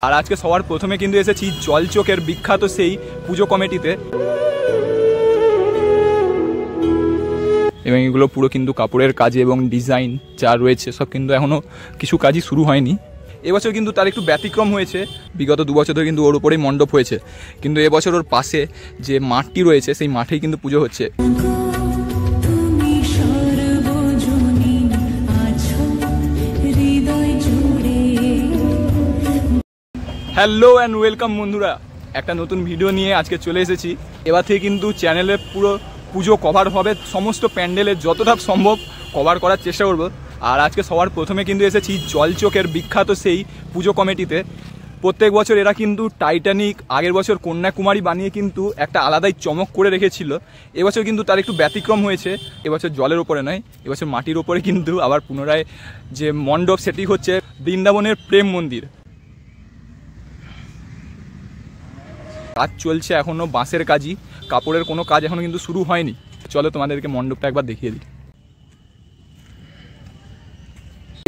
আর আজকে সবার প্রথমে কিন্তু এসেছি জলচকের বিখ্যাত সেই পুজো কমিটিতে, এবং এগুলো পুরো কিন্তু কাপড়ের কাজে এবং ডিজাইন যা রয়েছে সব কিন্তু এখনও কিছু কাজই শুরু হয়নি। এবছর কিন্তু তার একটু ব্যতিক্রম হয়েছে, বিগত 2 বছর ধরে কিন্তু ওর উপরেই মণ্ডপ হয়েছে, কিন্তু এবছর ওর পাশে যে মাঠটি রয়েছে সেই মাঠেই কিন্তু পুজো হচ্ছে। হ্যালো অ্যান্ড ওয়েলকাম বন্ধুরা, একটা নতুন ভিডিও নিয়ে আজকে চলে এসেছি। এবার থেকে কিন্তু চ্যানেলে পুরো পুজো কভার হবে, সমস্ত প্যান্ডেলের যতটা সম্ভব কভার করার চেষ্টা করব। আর আজকে সবার প্রথমে কিন্তু এসেছি জলচকের বিখ্যাত সেই পুজো কমিটিতে। প্রত্যেক বছর এরা কিন্তু টাইটানিক, আগের বছর কন্যাকুমারী বানিয়ে কিন্তু একটা আলাদাই চমক করে রেখেছিল। এবছর কিন্তু তার একটু ব্যতিক্রম হয়েছে, এবছর জলের ওপরে নয়, এবছর মাটির ওপরে কিন্তু আবার পুনরায় যে মণ্ডপ সেটি হচ্ছে বৃন্দাবনের প্রেম মন্দির। কাজ চলছে এখনও, বাঁশের কাজই, কাপড়ের কোনো কাজ এখনও কিন্তু শুরু হয়নি। চলো তোমাদেরকে মণ্ডপটা একবার দেখিয়ে দিই।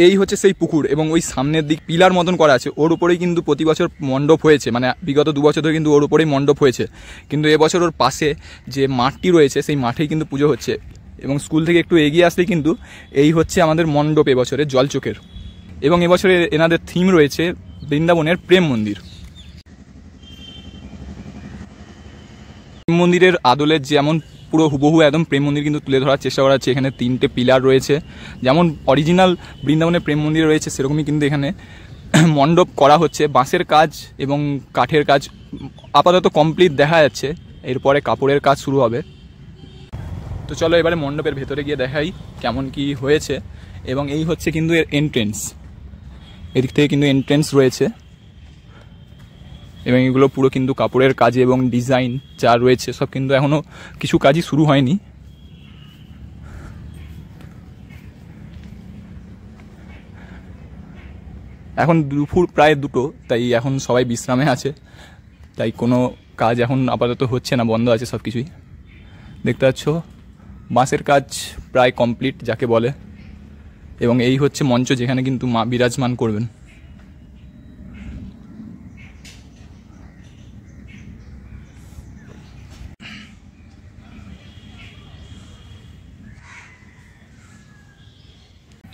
এই হচ্ছে সেই পুকুর, এবং ওই সামনের দিক পিলার মতন করা আছে, ওর উপরেই কিন্তু প্রতি বছর মণ্ডপ হয়েছে, মানে বিগত 2 বছর ধরে কিন্তু ওর উপরেই মণ্ডপ হয়েছে, কিন্তু এবছর ওর পাশে যে মাঠটি রয়েছে সেই মাঠেই কিন্তু পুজো হচ্ছে। এবং স্কুল থেকে একটু এগিয়ে আসলে কিন্তু এই হচ্ছে আমাদের মণ্ডপ এবছরে জলচকের, এবং এবছরে এনাদের থিম রয়েছে বৃন্দাবনের প্রেম মন্দির। প্রেম মন্দিরের আদলের যেমন পুরো হুবহু একদম প্রেম মন্দির কিন্তু তুলে ধরার চেষ্টা করা হচ্ছে। এখানে 3টে পিলার রয়েছে, যেমন অরিজিনাল বৃন্দাবনের প্রেম মন্দির রয়েছে সেরকমই কিন্তু এখানে মণ্ডপ করা হচ্ছে। বাঁশের কাজ এবং কাঠের কাজ আপাতত কমপ্লিট দেখা যাচ্ছে, এরপরে কাপড়ের কাজ শুরু হবে। তো চলো এবারে মণ্ডপের ভেতরে গিয়ে দেখাই কেমন কি হয়েছে। এবং এই হচ্ছে কিন্তু এর এন্ট্রেন্স, এদিক থেকে কিন্তু এন্ট্রেন্স রয়েছে, এবং এগুলো পুরো কিন্তু কাপড়ের কাজে এবং ডিজাইন যা রয়েছে সব কিন্তু এখনও কিছু কাজই শুরু হয়নি। এখন দুপুর প্রায় 2টো, তাই এখন সবাই বিশ্রামে আছে, তাই কোনো কাজ এখন আপাতত হচ্ছে না, বন্ধ আছে সব কিছুই। দেখতে পাচ্ছ বাঁশের কাজ প্রায় কমপ্লিট যাকে বলে, এবং এই হচ্ছে মঞ্চ যেখানে কিন্তু মা বিরাজমান করবেন।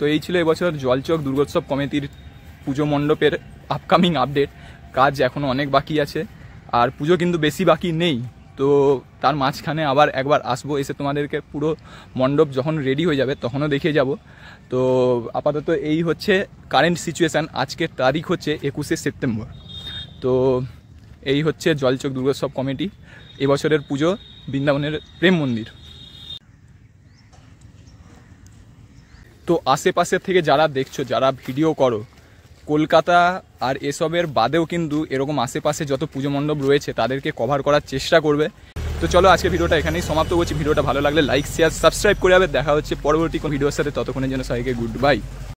তো এই ছিল এবছর জলচক দুর্গোৎসব কমিটির পুজো মণ্ডপের আপকামিং আপডেট। কাজ এখনও অনেক বাকি আছে, আর পুজো কিন্তু বেশি বাকি নেই, তো তার মাঝখানে আবার একবার আসবো, এসে তোমাদেরকে পুরো মণ্ডপ যখন রেডি হয়ে যাবে তখনও দেখিয়ে যাব। তো আপাতত এই হচ্ছে কারেন্ট সিচুয়েশান। আজকের তারিখ হচ্ছে 21শে সেপ্টেম্বর। তো এই হচ্ছে জলচক দুর্গোৎসব কমিটি এবছরের পুজো বৃন্দাবনের প্রেম মন্দির। তো আশেপাশের থেকে যারা দেখছো, যারা ভিডিও করো, কলকাতা আর এসবের বাদেও কিন্তু এরকম আশেপাশে যত পুজো মণ্ডপ রয়েছে তাদেরকে কভার করার চেষ্টা করবে। তো চলো আজকে ভিডিওটা এখানেই সমাপ্ত করছি। ভিডিওটা ভালো লাগলে লাইক, শেয়ার, সাবস্ক্রাইব করে যাবে। দেখা হচ্ছে পরবর্তী কোনো ভিডিওর সাথে, ততক্ষণের জন্য সবাইকে গুড বাই।